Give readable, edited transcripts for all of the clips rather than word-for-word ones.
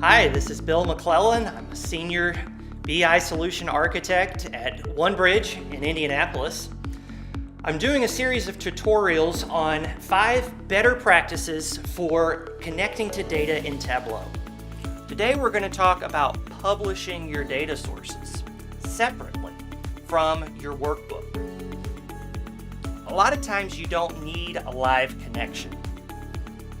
Hi, this is Bill McClellan. I'm a Senior BI Solution Architect at Onebridge in Indianapolis. I'm doing a series of tutorials on 5 better practices for connecting to data in Tableau. Today we're going to talk about publishing your data sources separately from your workbook. A lot of times you don't need a live connection.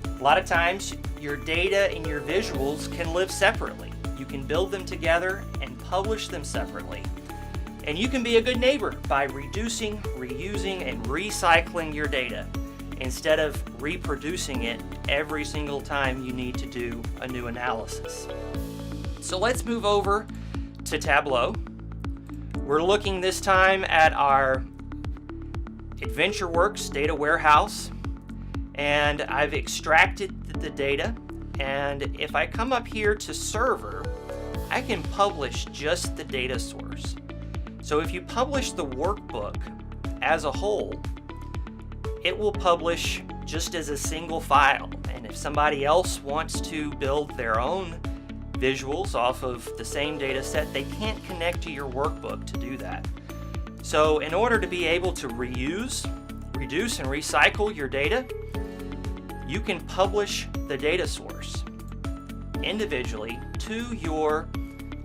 A lot of times your data and your visuals can live separately. You can build them together and publish them separately. And you can be a good neighbor by reducing, reusing, and recycling your data instead of reproducing it every single time you need to do a new analysis. So let's move over to Tableau. We're looking this time at our AdventureWorks data warehouse, and I've extracted the data, and if I come up here to server, I can publish just the data source. So if you publish the workbook as a whole, it will publish just as a single file, and if somebody else wants to build their own visuals off of the same data set, they can't connect to your workbook to do that. So in order to be able to reuse, reduce, and recycle your data, you can publish the data source individually to your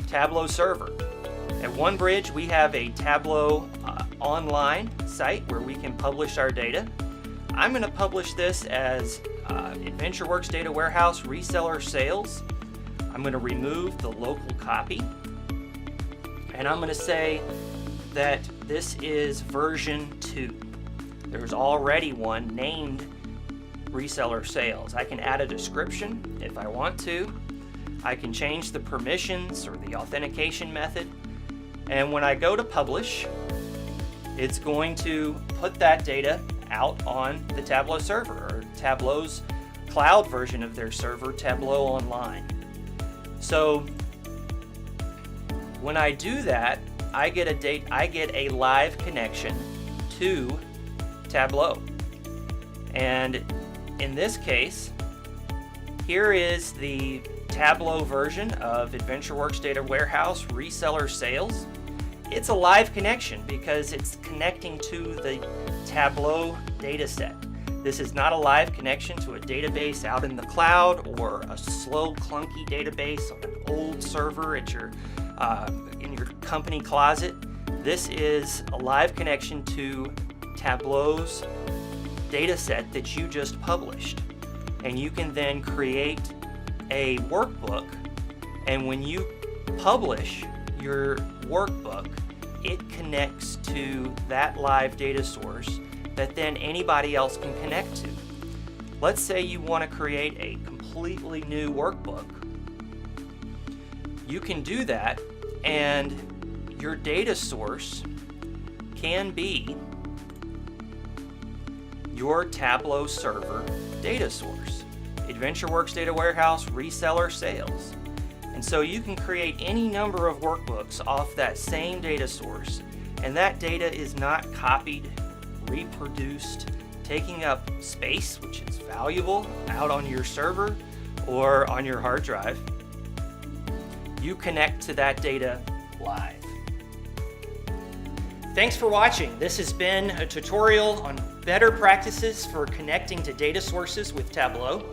Tableau server. At Onebridge, we have a Tableau online site where we can publish our data. I'm going to publish this as AdventureWorks Data Warehouse Reseller Sales. I'm going to remove the local copy, and I'm going to say that this is version 2. There's already one named Reseller Sales. I can add a description if I want to. I can change the permissions or the authentication method. And when I go to publish, it's going to put that data out on the Tableau server, or Tableau's cloud version of their server, Tableau Online. So when I do that, I get a live connection to Tableau. And in this case, here is the Tableau version of AdventureWorks Data Warehouse Reseller Sales. It's a live connection because it's connecting to the Tableau data set. This is not a live connection to a database out in the cloud or a slow, clunky database on an old server at your in your company closet. This is a live connection to Tableau's data set that you just published, and you can then create a workbook, and when you publish your workbook, it connects to that live data source that then anybody else can connect to. Let's say you want to create a completely new workbook. You can do that, and your data source can be your Tableau server data source, AdventureWorks Data Warehouse Reseller Sales. And so you can create any number of workbooks off that same data source, and that data is not copied, reproduced, taking up space, which is valuable, out on your server or on your hard drive. You connect to that data live. Thanks for watching. This has been a tutorial on better practices for connecting to data sources with Tableau.